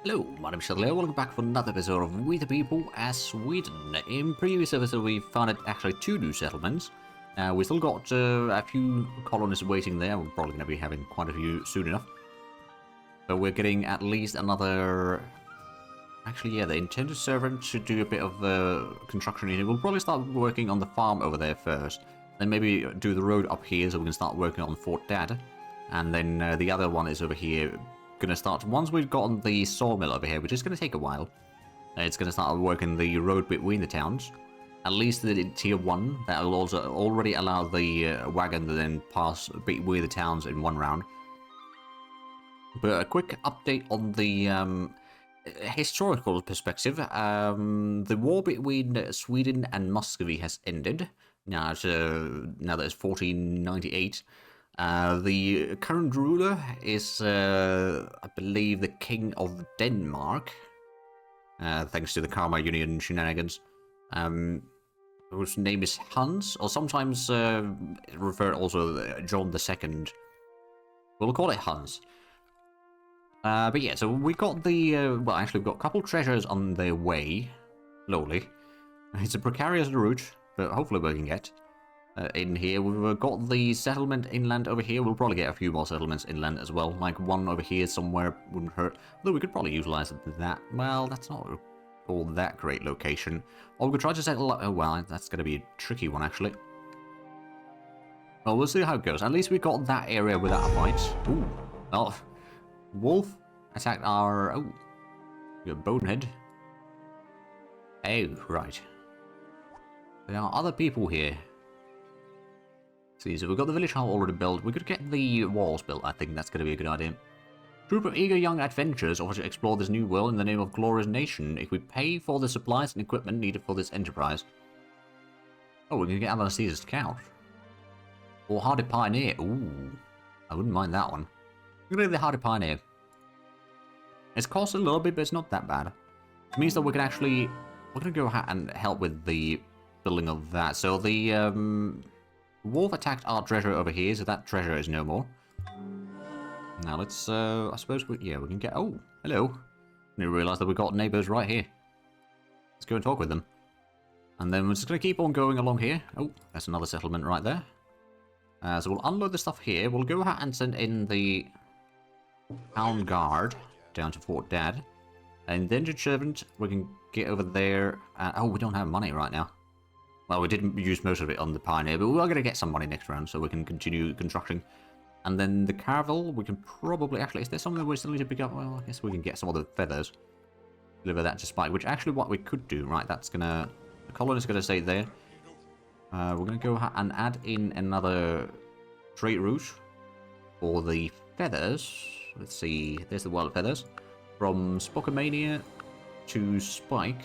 Hello, my name is Zhatelier. Welcome back for another episode of We the People as Sweden. In previous episode we founded actually 2 new settlements. We still got a few colonists waiting there. We're probably going to be having quite a few soon enough. But we're getting at least another... Actually, yeah, the intended servant should do a bit of construction here. We'll probably start working on the farm over there first. Then maybe do the road up here so we can start working on Fort Dad. And then the other one is over here. Gonna start once we've gotten the sawmill over here, which is gonna take a while. It's gonna start working the road between the towns. At least the tier 1, that will also already allow the wagon to then pass between the towns in one round. But a quick update on the historical perspective. The war between Sweden and Muscovy has ended. Now that it's 1498. The current ruler is, I believe, the King of Denmark, thanks to the Karma Union shenanigans, whose name is Hans, or sometimes referred also John II. We'll call it Hans. But yeah, so we got the, well, actually we've got a couple treasures on their way, slowly. It's a precarious route, but hopefully we can get. In here, we've got the settlement inland over here. We'll probably get a few more settlements inland as well. Like one over here somewhere wouldn't hurt. Though we could probably utilize that. Well, that's not all that great location. Or we could try to settle... Oh, well, that's going to be a tricky one, actually. Well, we'll see how it goes. At least we got that area without a fight. Ooh. Well, wolf attacked our... Oh, your bonehead. Oh, right. There are other people here. See, so we've got the village hall already built. We could get the walls built. I think that's going to be a good idea. Group of eager young adventurers offer to explore this new world in the name of glorious nation if we pay for the supplies and equipment needed for this enterprise. Oh, we're going to get Anesthesia's Scout. Or Hardy Pioneer. Ooh, I wouldn't mind that one. We're going to get the Hardy Pioneer. It's cost a little bit, but it's not that bad. It means that we can actually... We're going to go and help with the building of that. So the... Wolf attacked our treasure over here, so that treasure is no more. Now let's, I suppose, we can get... Oh, hello. I didn't realise that we got neighbours right here. Let's go and talk with them. And then we're just going to keep on going along here. Oh, that's another settlement right there. So we'll unload the stuff here. We'll go ahead and send in the town guard down to Fort Dad. And indentured servant, we can get over there. Oh, we don't have money right now. Well, we didn't use most of it on the Pioneer, but we are going to get some money next round, so we can continue construction. And then the Caravel, we can probably... Actually, is there something we still need to pick up? Well, I guess we can get some of the feathers. Deliver that to Spike, which actually what we could do. Right, that's going to... The colonist is going to stay there. We're going to go and add in another trade route for the feathers. Let's see, there's the wild feathers. From Spocomania to Spike.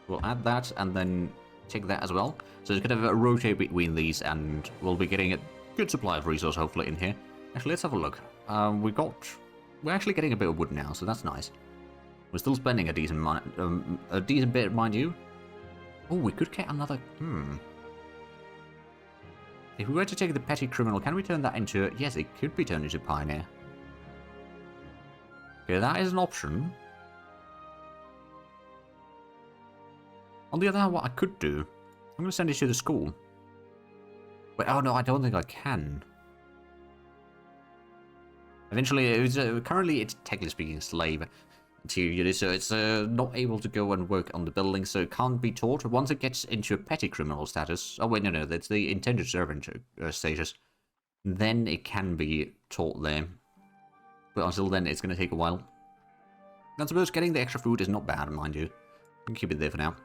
We'll add that, and then... take that as well. So it's going to rotate between these, and we'll be getting a good supply of resource hopefully in here. Actually, let's have a look. We're actually getting a bit of wood now, so that's nice. We're still spending a decent bit, mind you. Oh, we could get another... If we were to take the petty criminal, can we turn that into... Yes, it could be turned into Pioneer. Okay, that is an option. On the other hand, what I could do, I'm going to send it to the school. But, oh no, I don't think I can. Eventually, currently it's technically speaking a slave to you, so it's not able to go and work on the building, so it can't be taught. Once it gets into a petty criminal status, oh wait, no, that's the intended servant status, then it can be taught there. But until then, it's going to take a while. I suppose getting the extra food is not bad, mind you. You can keep it there for now.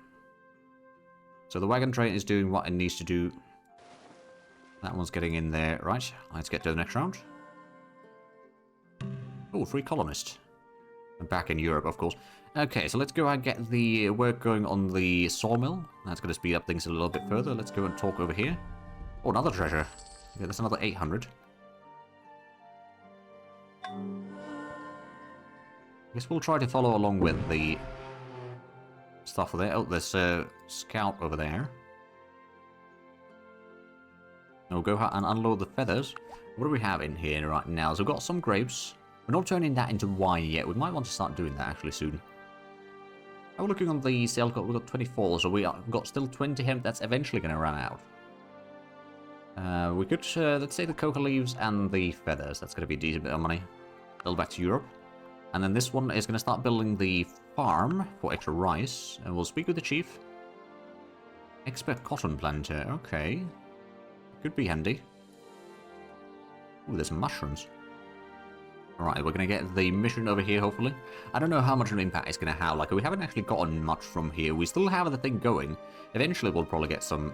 So the wagon train is doing what it needs to do. That one's getting in there. Right, let's get to the next round. Oh, free colonist. Back in Europe, of course. Okay, so let's go and get the work going on the sawmill. That's going to speed up things a little bit further. Let's go and talk over here. Oh, another treasure. Okay, that's another 800. I guess we'll try to follow along with the... stuff there. Oh, there's a scout over there. We'll go and unload the feathers. What do we have in here right now? So we've got some grapes. We're not turning that into wine yet. We might want to start doing that actually soon. We're looking on the sale code. We've got 24, so we've got still 20 hemp. That's eventually going to run out. We could, let's say the coca leaves and the feathers. That's going to be a decent bit of money. Build back to Europe. And then this one is going to start building the farm for extra rice. And we'll speak with the chief. Expert cotton planter. Okay. Could be handy. Ooh, there's mushrooms. Alright, we're going to get the mission over here, hopefully. I don't know how much of an impact it's going to have. Like, we haven't actually gotten much from here. We still have the thing going. Eventually, we'll probably get some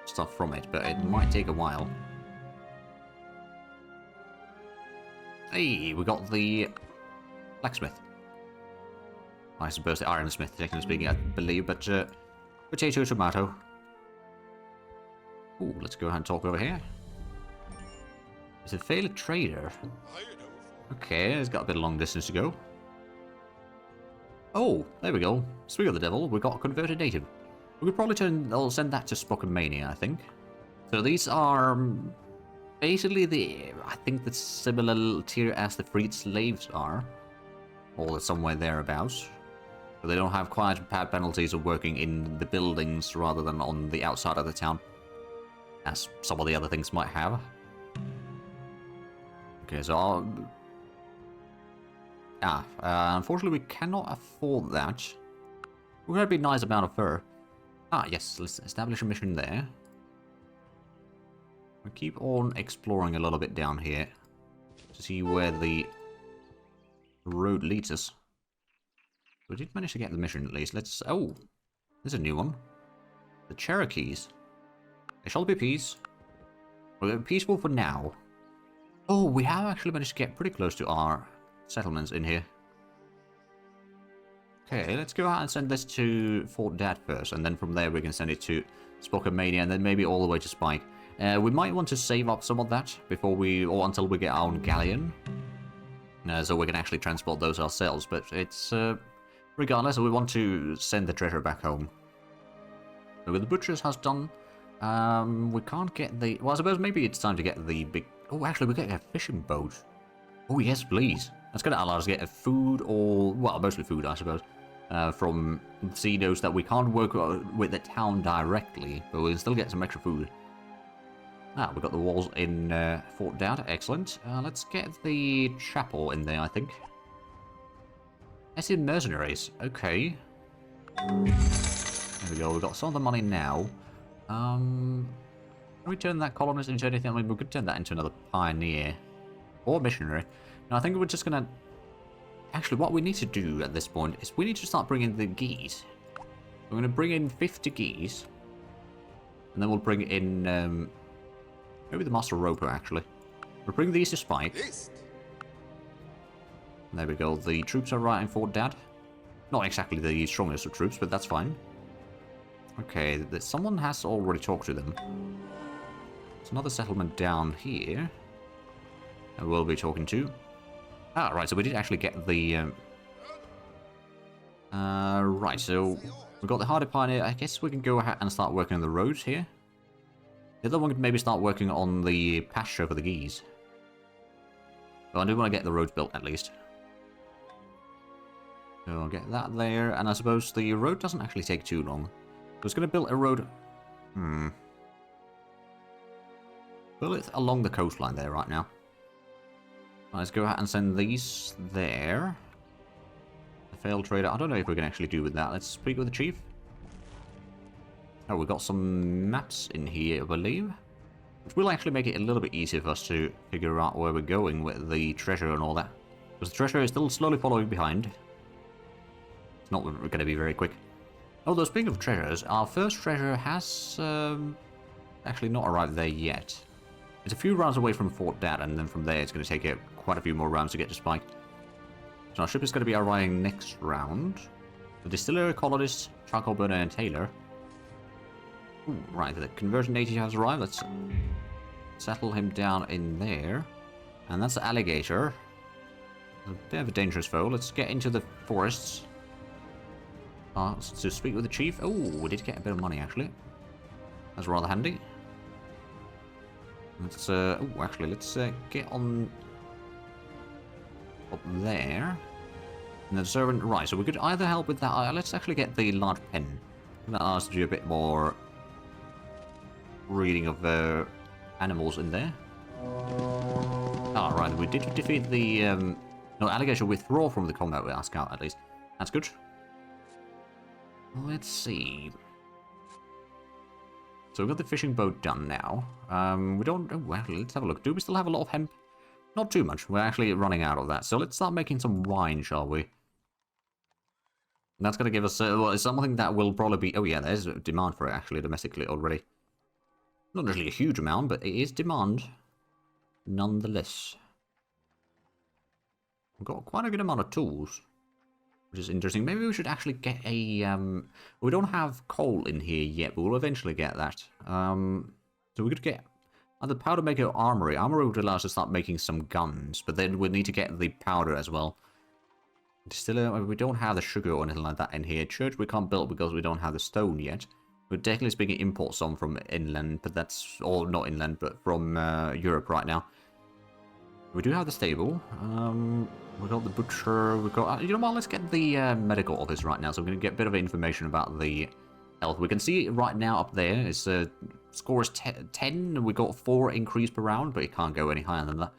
stuff from it, but it might take a while. Hey, we got the blacksmith. I suppose the ironsmith, technically speaking, I believe, but potato, tomato. Ooh, let's go ahead and talk over here. Is it failed trader? Okay, he's got a bit of long distance to go. Oh, there we go. Speak of the devil, we got a converted native. We could probably send that to Spoken Mania, I think. So these are basically I think the similar tier as the freed slaves are. Or somewhere thereabouts. But they don't have quite bad penalties of working in the buildings rather than on the outside of the town. As some of the other things might have. Okay, so unfortunately we cannot afford that. We're going to be a nice amount of fur. Ah, yes, let's establish a mission there. We'll keep on exploring a little bit down here. To see where the road leads us. We did manage to get the mission at least. Let's... Oh, there's a new one. The Cherokees. There shall be peace. We're peaceful for now. Oh, we have actually managed to get pretty close to our settlements in here. Okay, let's go out and send this to Fort Dad first, and then from there we can send it to Spoken Mania, and then maybe all the way to Spike. We might want to save up some of that before or until we get our own galleon, so we can actually transport those ourselves. But it's regardless, we want to send the treasure back home. So with the butcher's house done, we can't get the. Well, I suppose maybe it's time to get the big. Oh, actually, we get a fishing boat. Oh yes, please. That's going to allow us to get a food, or well, mostly food, I suppose. From Cedos that we can't work with the town directly, but we can still get some extra food. Ah, we've got the walls in Fort Dad, excellent. Let's get the chapel in there, I think. That's in mercenaries, okay. There we go, we've got some of the money now. Can we turn that colonist into anything? I mean, we could turn that into another pioneer. Or missionary. Now, I think we're just gonna... Actually, what we need to do at this point is we need to start bringing the geese. We're going to bring in 50 geese. And then we'll bring in... maybe the Master Roper, actually. We'll bring these to Spike. There we go. The troops are right in Fort Dad. Not exactly the strongest of troops, but that's fine. Okay, someone has already talked to them. There's another settlement down here. I will be talking to. Ah, right, so we did actually get the... right, so we've got the Hardy Pioneer. I guess we can go ahead and start working on the roads here. The other one could maybe start working on the pasture for the geese. But I do want to get the roads built at least. So I'll get that there, and I suppose the road doesn't actually take too long. I was going to build a road... Build it along the coastline there right now. Let's go ahead and send these there. The failed trader. I don't know if we can actually do with that. Let's speak with the chief. Oh, we've got some maps in here, I believe. Which will actually make it a little bit easier for us to figure out where we're going with the treasure and all that. Because the treasure is still slowly following behind. It's not going to be very quick. Although, speaking of treasures, our first treasure has actually not arrived there yet. It's a few rounds away from Fort Dad, and then from there it's going to take quite a few more rounds to get to Spike. So our ship is going to be arriving next round. The Distiller, Colonist, Charcoal Burner, and Taylor. Ooh, right, the Conversion native has arrived. Let's settle him down in there. And that's the Alligator. A bit of a dangerous foe. Let's get into the forests. To speak with the chief. Oh, we did get a bit of money, actually. That's rather handy. Let's, actually, let's get on up there. And then servant, right, so we could either help with that. Let's actually get the large pen. That allows us to do a bit more reading of animals in there. Right, we did defeat the... no, alligator withdraw from the combat with our scout, at least. That's good. Let's see. So we've got the fishing boat done now. We don't... Oh, well, let's have a look. Do we still have a lot of hemp? Not too much. We're actually running out of that. So let's start making some wine, shall we? And that's going to give us... well, it's something that will probably be... Oh, yeah, there's a demand for it, actually, domestically already. Not really a huge amount, but it is demand. Nonetheless. We've got quite a good amount of tools, which is interesting. Maybe we should actually get a... we don't have coal in here yet, but we'll eventually get that. So we could get the powder maker armory. Armory would allow us to start making some guns, but then we'd need to get the powder as well. Distiller, we don't have the sugar or anything like that in here. Church we can't build because we don't have the stone yet. We're technically speaking import some from inland, but that's... or not inland, but from Europe right now. We do have the stable. We got the butcher. We got... you know what? Let's get the medical office right now. So we're going to get a bit of information about the health. We can see right now up there. It's score is 10. We got 4 increase per round, but it can't go any higher than that.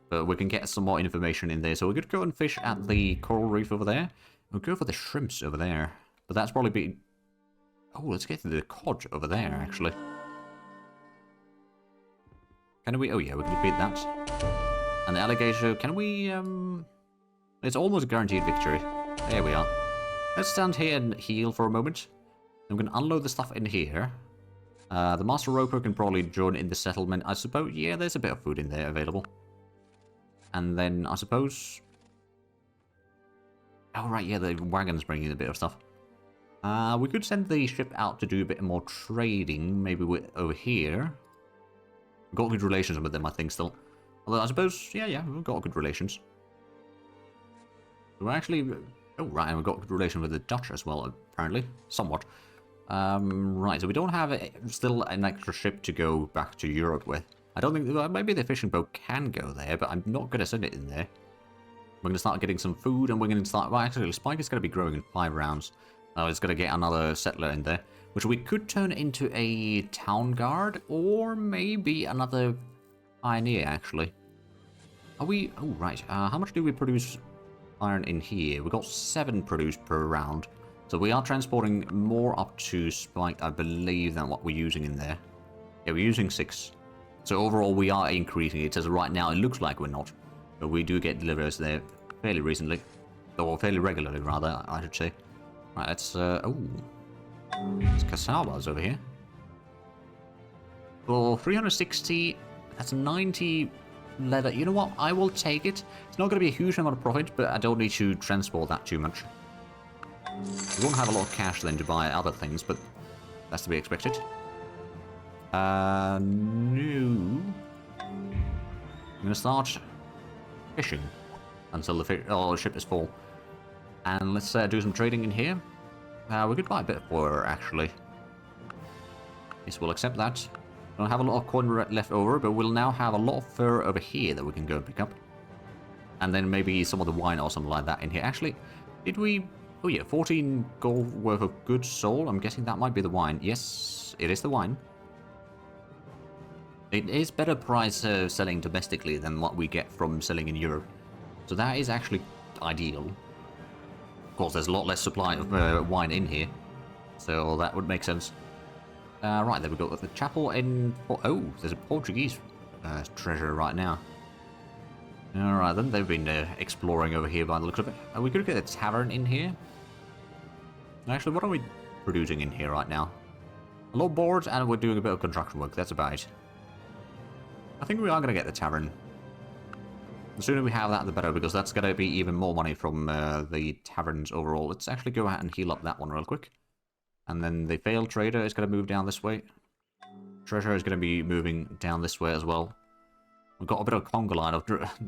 But we can get some more information in there. So we're going to go and fish at the coral reef over there. We'll go for the shrimps over there. But that's probably be... oh, let's get to the cod over there, actually. Can we... oh, yeah, we can defeat that. And the alligator, can we, it's almost a guaranteed victory. There we are. Let's stand here and heal for a moment. I'm going to unload the stuff in here. The master roper can probably join in the settlement. I suppose, yeah, there's a bit of food in there available. And then, I suppose... oh, right, yeah, the wagon's bringing a bit of stuff. We could send the ship out to do a bit more trading, maybe over here. We've got good relations with them, I think, still. Although I suppose, yeah, we've got good relations. We're actually... oh, right, and we've got good relations with the Dutch as well, apparently. Somewhat. Right, so we don't have still an extra ship to go back to Europe with. I don't think... well, maybe the fishing boat can go there, but I'm not going to send it in there. We're going to start getting some food, and we're going to start... well, actually, Spike is going to be growing in 5 rounds. It's going to get another settler in there, which we could turn into a town guard, or maybe another... pioneer, actually. Are we... oh, right. How much do we produce iron in here? We got 7 produced per round. So we are transporting more up to Spike, I believe, than what we're using in there. Yeah, we're using 6. So overall, we are increasing it. As right now, it looks like we're not. But we do get deliveries there fairly recently. Or fairly regularly, rather, I should say. Right, let's... oh. There's cassavas over here. For 360... that's 90 leather. You know what? I will take it. It's not going to be a huge amount of profit, but I don't need to transport that too much. We won't have a lot of cash then to buy other things, but that's to be expected. No. I'm going to start fishing until the ship is full. And let's do some trading in here. We could buy a bit of fur, actually. Yes, we'll accept that. We don't have a lot of coin left over, but we'll now have a lot of fur over here that we can go and pick up. And then maybe some of the wine or something like that in here. Actually, did we... oh yeah, 14 gold worth of goods sold. I'm guessing that might be the wine. Yes, it is the wine. It is better price selling domestically than what we get from selling in Europe. So that is actually ideal. Of course, there's a lot less supply of wine in here. So that would make sense. Right, there we go. The chapel in... oh, there's a Portuguese treasure right now. Alright then, they've been exploring over here by the looks of it. We could get a tavern in here. Actually, what are we producing in here right now? A lot of boards, and we're doing a bit of construction work. That's about it. I think we are going to get the tavern. The sooner we have that, the better, because that's going to be even more money from the taverns overall. Let's actually go out and heal up that one real quick. And then the failed trader is going to move down this way. Treasure is going to be moving down this way as well. We've got a bit of a conga line of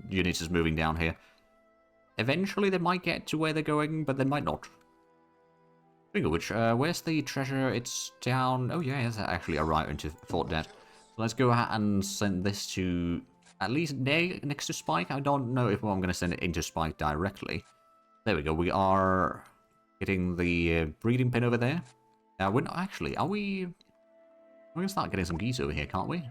units is moving down here. Eventually they might get to where they're going, but they might not. Speaking of which, where's the treasure? It's down... oh yeah, it's actually a route into Fort Dead. So let's go ahead and send this to at least next to Spike. I don't know if I'm going to send it into Spike directly. There we go. We are getting the breeding pen over there. We're not actually. Are we? We're going to start getting some geese over here, can't we?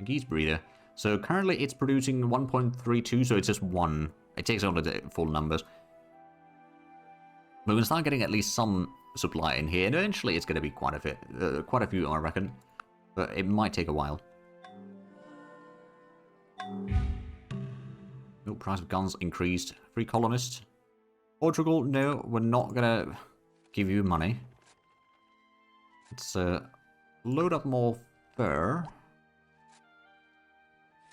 A geese breeder. So currently it's producing 1.32, so it's just 1. It takes on the full numbers. We're going to start getting at least some supply in here, and eventually it's going to be quite a few, I reckon. But it might take a while. No, price of guns increased. Free colonist. Portugal, no, we're not going to give you money. Let's load up more fur.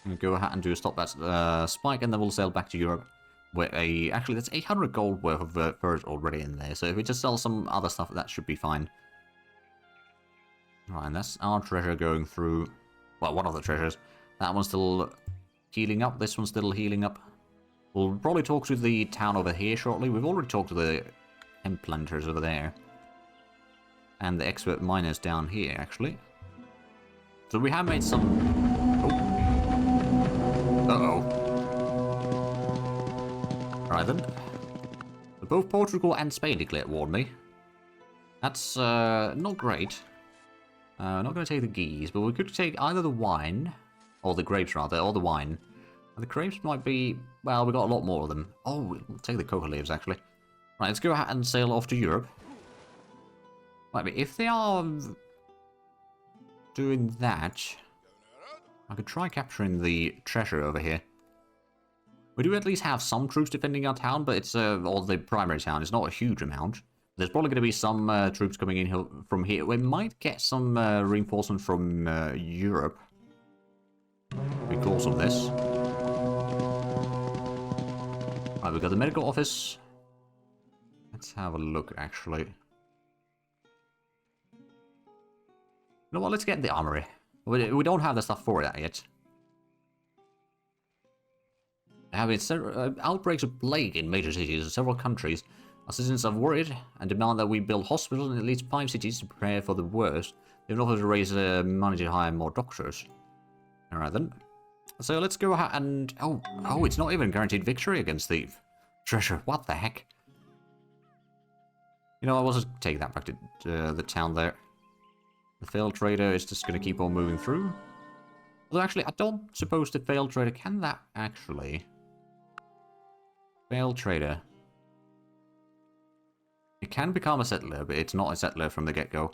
And go ahead and do a stop at Spike, and then we'll sail back to Europe. Where actually, that's 800 gold worth of fur already in there. So if we just sell some other stuff, that should be fine. Right, and that's our treasure going through. Well, one of the treasures. That one's still healing up. This one's still healing up. We'll probably talk to the town over here shortly. We've already talked to the hemp planters over there. And the expert miners down here, actually. So we have made some... Oh. Uh-oh. Right then. Both Portugal and Spain declared war on me. That's not great. Not going to take the geese, but we could take either the wine, or the grapes rather, or the wine. The grapes might be, well, we got a lot more of them. Oh, we'll take the coca leaves actually. Right, let's go ahead and sail off to Europe. Might be, if they are doing that, I could try capturing the treasure over here. We do at least have some troops defending our town, but it's, or the primary town, it's not a huge amount. There's probably going to be some troops coming in from here. We might get some reinforcement from Europe because of this. Right, we've got the medical office. Let's have a look, actually. You know what, let's get the armory. We don't have the stuff for that yet. Having outbreaks of plague in major cities in several countries, our citizens are worried and demand that we build hospitals in at least 5 cities to prepare for the worst. They've offered to raise money to hire more doctors. Alright then. So let's go ahead and... Oh, it's not even guaranteed victory against the treasure. What the heck? You know, I will just take that back to the town there. The failed trader is just going to keep on moving through. Although actually, I don't suppose the failed trader... Can that actually... Failed trader. It can become a settler, but it's not a settler from the get-go.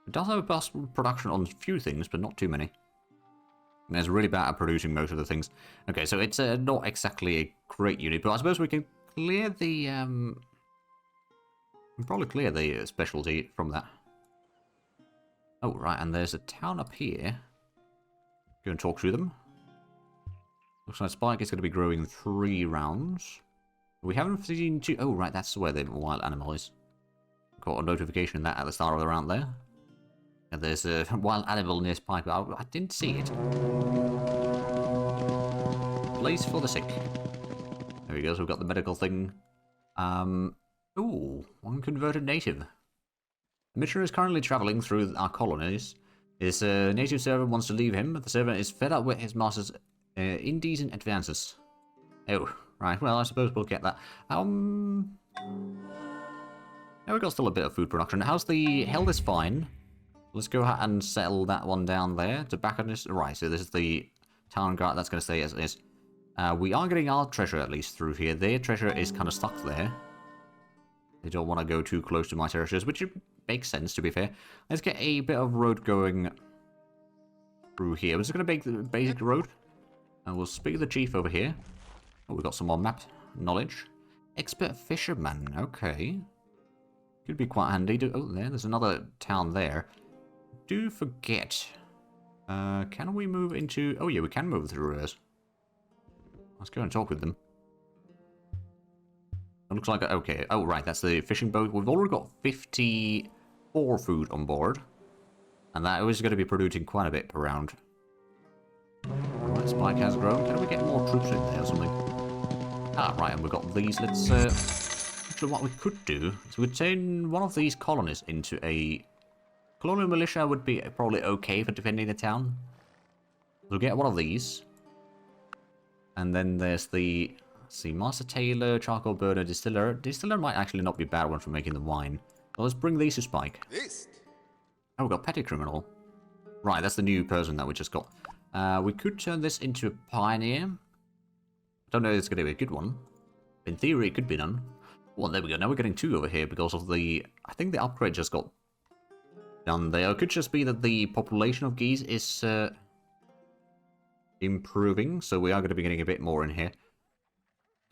It does have a bust production on a few things, but not too many. And it's really bad at producing most of the things. Okay, so it's not exactly a great unit, but I suppose we can clear the... we can probably clear the specialty from that. Oh, right, and there's a town up here. Go and talk to them. Looks like Spike is going to be growing in 3 rounds. We haven't seen two... Oh, right, that's where the wild animal is. Got a notification of that at the start of the round there. And there's a wild animal near Spike, but I didn't see it. Place for the sick. There we go, so we've got the medical thing. Ooh, one converted native. The missionary is currently travelling through our colonies. His native servant wants to leave him, but the servant is fed up with his master's indecent advances. Oh, right, well, I suppose we'll get that. Now we've got still a bit of food production. How's the health is fine. Let's go ahead and settle that one down there. Tobacconist, right, so this is the town guard. That's going to stay as it is. We are getting our treasure at least through here. Their treasure is kind of stuck there. They don't want to go too close to my territories, which makes sense, to be fair. Let's get a bit of road going through here. We're just going to make the basic road. And we'll speak to the chief over here. Oh, we've got some more map knowledge. Expert fisherman, okay. Could be quite handy. Oh, there's another town there. Do forget. Can we move into... Oh, yeah, we can move through rivers. Let's go and talk with them. It looks like... Okay. Oh, right. That's the fishing boat. We've already got 54 food on board. And that is going to be producing quite a bit per round. Right, Spike has grown. Can we get more troops in there or something? Ah, right. And we've got these. Let's... Actually, what we could do is we'd turn one of these colonists into a... Colonial militia would be probably okay for defending the town. We'll get one of these. And then there's the, let's see, master tailor, charcoal burner, distiller. Distiller might actually not be a bad one for making the wine. Well, let's bring these to Spike. Oh, we've got petty criminal. Right, that's the new person that we just got. We could turn this into a pioneer. Don't know if it's going to be a good one. In theory, it could be done. Well, there we go. Now we're getting 2 over here because of the... I think the upgrade just got done there. It could just be that the population of geese is improving, so we are going to be getting a bit more in here.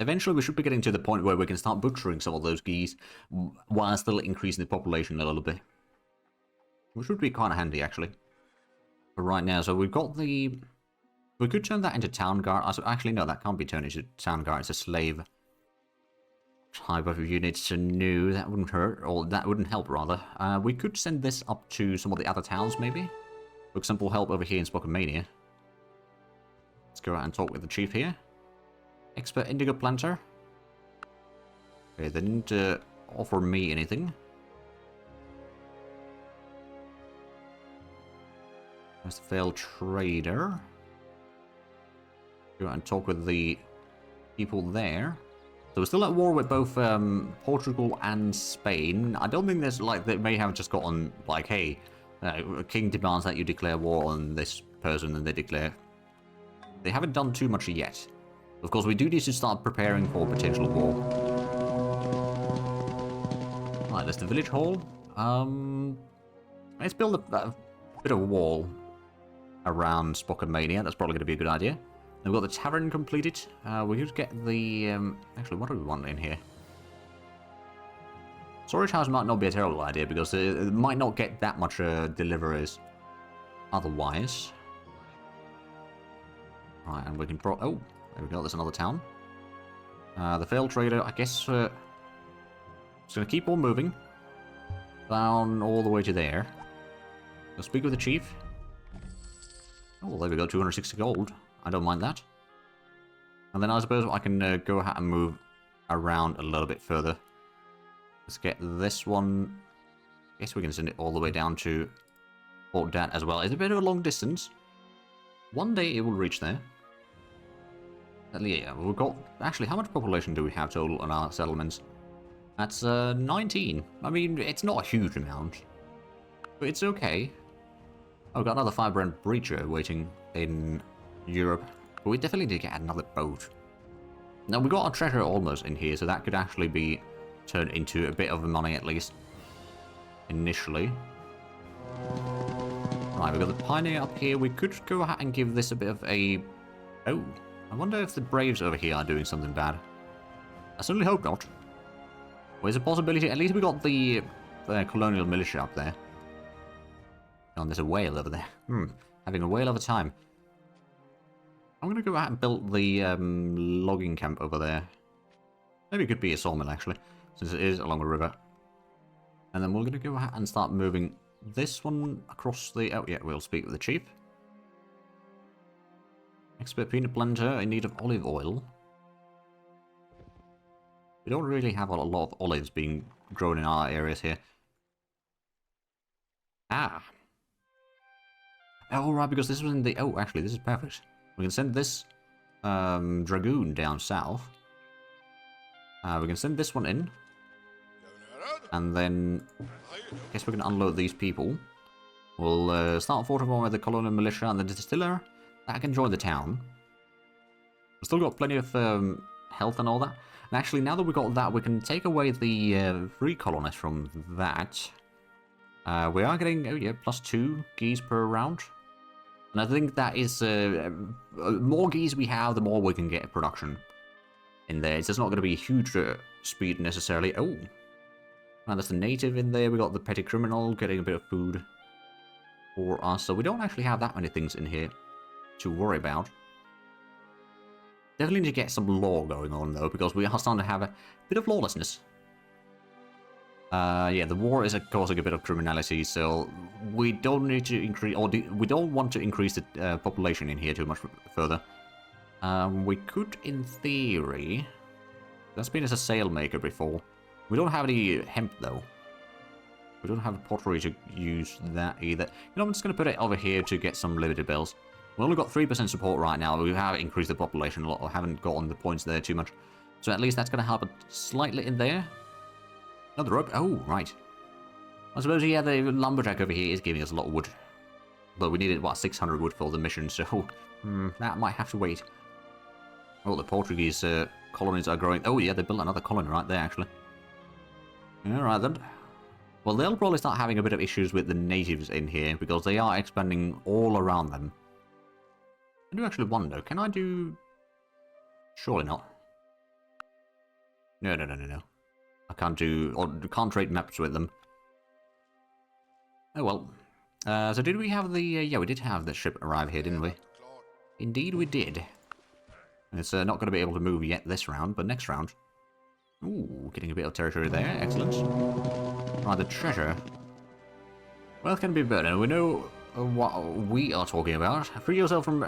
Eventually, we should be getting to the point where we can start butchering some of those geese while still increasing the population a little bit. Which would be kind of handy, actually. But right now, so we've got the... We could turn that into town guard. Actually, no, that can't be turned into town guard. It's a slave type of unit, so no, that wouldn't hurt, or that wouldn't help, rather. We could send this up to some of the other towns, maybe. For example, help over here in Spokomania. Let's go out and talk with the chief here. Expert indigo planter. Okay, they didn't offer me anything. There's the failed trader. Go out and talk with the people there. So we're still at war with both Portugal and Spain. I don't think there's like they may have just gotten like, hey, king demands that you declare war on this person, and they declare. They haven't done too much yet. Of course, we do need to start preparing for potential war. Right, there's the village hall. Let's build a bit of a wall around Spokomania. That's probably going to be a good idea. Then we've got the tavern completed. We could get the... actually, what do we want in here? Storage house might not be a terrible idea because it might not get that much deliveries otherwise. Right, and we can... Oh, there we go. There's another town. The failed trader, I guess... it's going to keep on moving. Down all the way to there. I'll speak with the chief. Oh, there we go. 260 gold. I don't mind that. And then I suppose I can go ahead and move around a little bit further. Let's get this one. I guess we can send it all the way down to Port Dat as well. It's a bit of a long distance. One day it will reach there. Yeah, we've got... Actually, how much population do we have total on our settlements? That's 19. I mean, it's not a huge amount. But it's okay. Oh, we've got another 5-brand breacher waiting in Europe. But we definitely need to get another boat. Now, we got our treasure almost in here, so that could actually be turned into a bit of money at least. Initially. Right, we've got the Pioneer up here. We could go ahead and give this a bit of a... Oh, I wonder if the Braves over here are doing something bad. I certainly hope not. Well, there's a possibility. At least we got the colonial militia up there. Oh, there's a whale over there. Having a whale of a time. I'm going to go out and build the logging camp over there. Maybe it could be a sawmill, actually, since it is along a river. And then we're going to go out and start moving this one across the... Oh, yeah, we'll speak with the chief. Expert peanut blender in need of olive oil. We don't really have a lot of olives being grown in our areas here. Ah. Oh, right, because this was in the... Oh, actually, this is perfect. We can send this dragoon down south. We can send this one in. And then... I guess we can unload these people. We'll start fortifying with the colonial militia and the distiller. That can join the town. We've still got plenty of health and all that. And actually, now that we've got that, we can take away the free colonists from that. We are getting, oh yeah, +2 geese per round. And I think that is, more geese we have, the more we can get production in there. It's just not going to be a huge speed necessarily. Oh, and there's the native in there. We got the petty criminal getting a bit of food for us. So we don't actually have that many things in here to worry about. Definitely need to get some law going on though, because we are starting to have a bit of lawlessness. Yeah, the war is causing a bit of criminality, so we don't need to increase, or we don't want to increase the population in here too much further. We could, in theory, that's been as a sail maker before. We don't have any hemp though. We don't have pottery to use that either. You know, I'm just going to put it over here to get some Liberty Bells. We've only got 3% support right now. We have increased the population a lot. We haven't gotten the points there too much. So at least that's going to help it slightly in there. Another rope. Oh, right. I suppose, yeah, the lumberjack over here is giving us a lot of wood. But we needed, what, 600 wood for the mission, so that might have to wait. Oh, the Portuguese colonies are growing. Oh, yeah, they built another colony right there, actually. Alright, then. Well, they'll probably start having a bit of issues with the natives in here, because they are expanding all around them. I do actually wonder, can I do... Surely not. No. I can't do, or can't trade maps with them. Oh well. So did we have the, yeah, we did have the ship arrive here, didn't we? Indeed we did. It's not going to be able to move yet this round, but next round. Ooh, getting a bit of territory there, excellent. Right, the treasure. Wealth can be better, we know what we are talking about. Free yourself from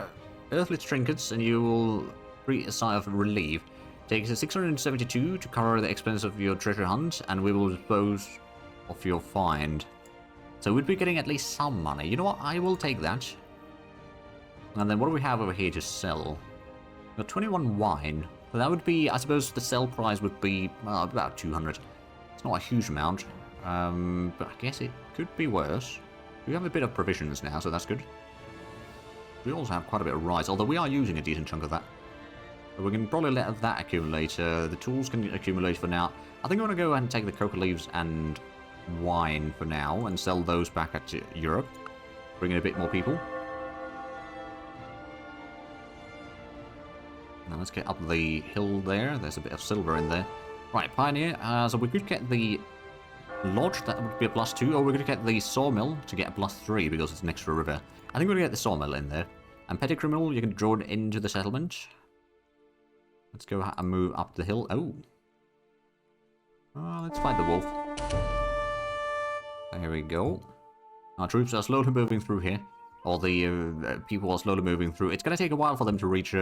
earthly trinkets and you will free a sigh of relief. Takes 672 to cover the expense of your treasure hunt, and we will dispose of your find. So we'd be getting at least some money. You know what? I will take that. And then what do we have over here to sell? We've got 21 wine. So that would be, I suppose, the sell price would be about 200. It's not a huge amount, but I guess it could be worse. We have a bit of provisions now, so that's good. We also have quite a bit of rice, although we are using a decent chunk of that. But we can probably let that accumulate. The tools can accumulate for now. I think I'm going to go ahead and take the coca leaves and wine for now and sell those back at Europe. Bring in a bit more people. Now let's get up the hill there. There's a bit of silver in there. Right, Pioneer. So we could get the lodge. That would be a +2. Or we could get the sawmill to get a +3 because it's next to a river. I think we're going to get the sawmill in there. And petty criminal, you can draw it into the settlement. Let's go and move up the hill. Oh. Let's fight the wolf. There we go. Our troops are slowly moving through here. Or the people are slowly moving through. It's going to take a while for them to reach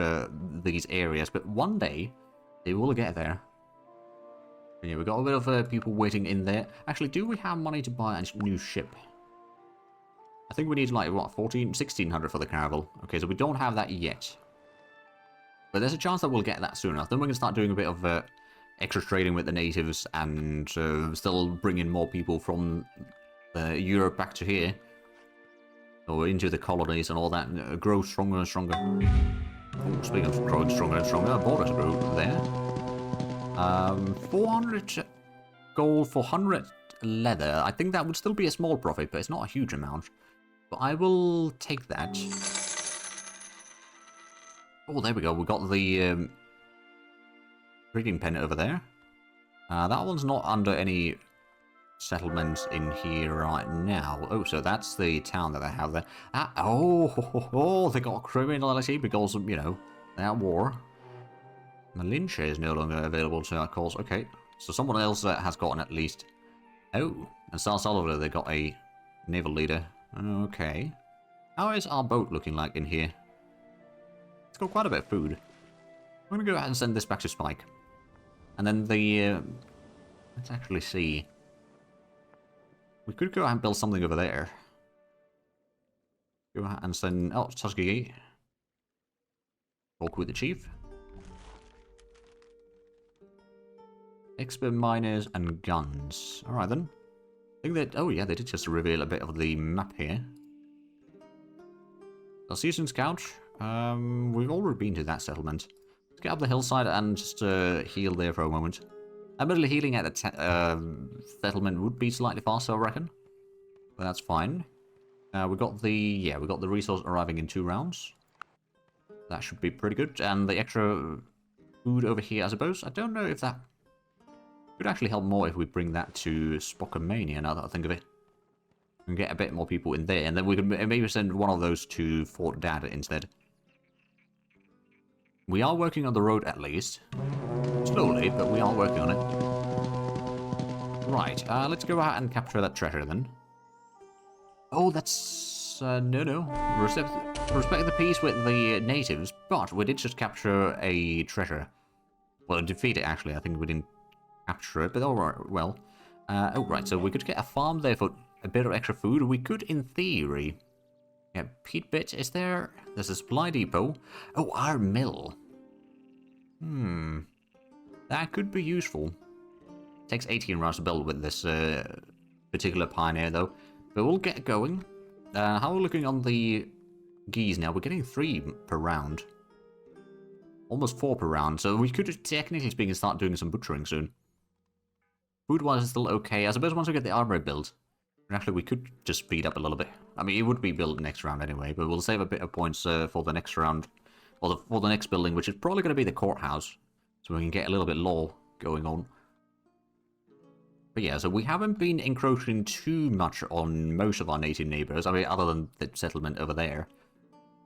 these areas, but one day they will get there. And yeah, we've got a bit of people waiting in there. Actually, do we have money to buy a new ship? I think we need like, what, 1600 for the caravel. Okay, so we don't have that yet. But there's a chance that we'll get that soon enough. Then we can start doing a bit of extra trading with the natives and still bring in more people from Europe back to here. Or into the colonies and all that. Grow stronger and stronger. Oh, speaking of growing stronger and stronger, borders grew there. 400 gold for 100 leather. I think that would still be a small profit, but it's not a huge amount. But I will take that. Oh, there we go. We got the reading pen over there. That one's not under any settlements in here right now. Oh, so that's the town that they have there. They got criminality because of, you know, that war. Malinche is no longer available to our cause. Okay, so someone else has gotten at least. Oh, and San Salvador, they got a naval leader. Okay. How is our boat looking like in here? It's got quite a bit of food. I'm going to go ahead and send this back to Spike. And then the... let's actually see. We could go ahead and build something over there. Go ahead and send... Oh, Tuskegee. Talk with the chief. Expert miners and guns. Alright then. I think that... Oh yeah, they did just reveal a bit of the map here. A seasoned scout. We've already been to that settlement. Let's get up the hillside and just heal there for a moment. Admittedly, healing at the settlement would be slightly faster, I reckon. But that's fine. We got the resource arriving in 2 rounds. That should be pretty good. And the extra food over here, I suppose. I don't know if that could actually help more if we bring that to Spocomania, now that I think of it. We can get a bit more people in there, and then we can maybe send one of those to Fort Dad instead. We are working on the road at least. Slowly, but we are working on it. Right, let's go out and capture that treasure then. Oh, that's... no. Respect the peace with the natives, but we did just capture a treasure. Well, defeat it actually, I think we didn't capture it, but alright, well. Oh, right, so we could get a farm there for a bit of extra food. We could, in theory, Yeah, peat bit, is there? There's a supply depot. Oh, our mill. That could be useful. Takes 18 rounds to build with this particular pioneer, though. But we'll get going. How are we looking on the geese now? We're getting 3 per round. Almost 4 per round, so we could, technically speaking, start doing some butchering soon. Food-wise is still okay. I suppose once we get the armory built, actually we could just speed up a little bit. I mean, it would be built next round anyway, but we'll save a bit of points for the next round. Or for the next building, which is probably going to be the courthouse. So we can get a little bit law going on. But yeah, so we haven't been encroaching too much on most of our native neighbours. I mean, other than the settlement over there.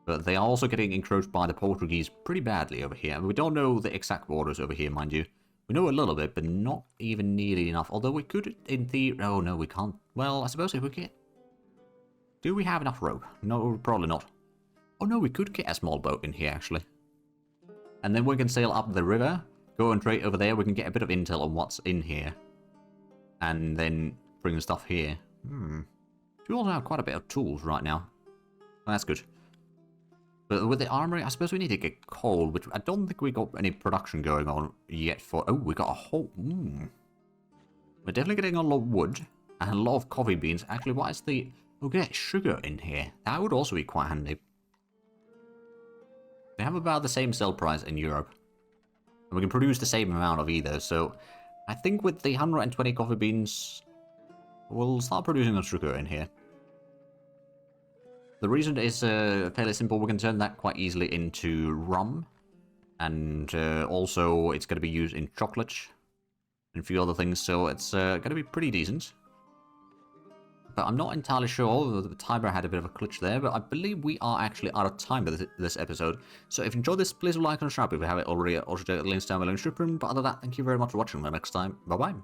But they are also getting encroached by the Portuguese pretty badly over here. We don't know the exact borders over here, mind you. We know a little bit, but not even nearly enough. Although we could, in theory... Oh, no, we can't. Well, I suppose if we get... Do we have enough rope? No, probably not. Oh, no, we could get a small boat in here, actually. And then we can sail up the river, go and trade over there. We can get a bit of intel on what's in here. And then bring the stuff here. We also have quite a bit of tools right now. Well, that's good. But with the armory, I suppose we need to get coal, which I don't think we got any production going on yet for... Oh, we got a whole... We're definitely getting a lot of wood and a lot of coffee beans. Actually, what is the... We'll get sugar in here. That would also be quite handy. They have about the same sell price in Europe. And we can produce the same amount of either, so... I think with the 120 coffee beans, we'll start producing some sugar in here. The reason is fairly simple. We can turn that quite easily into rum. And also it's going to be used in chocolate and a few other things, so it's going to be pretty decent. But I'm not entirely sure. The timer had a bit of a glitch there, but I believe we are actually out of time with this episode. So if you enjoyed this, please like and subscribe if you haven't already. Also, check out the links down below in the description. But other than that, thank you very much for watching. Until next time, bye-bye.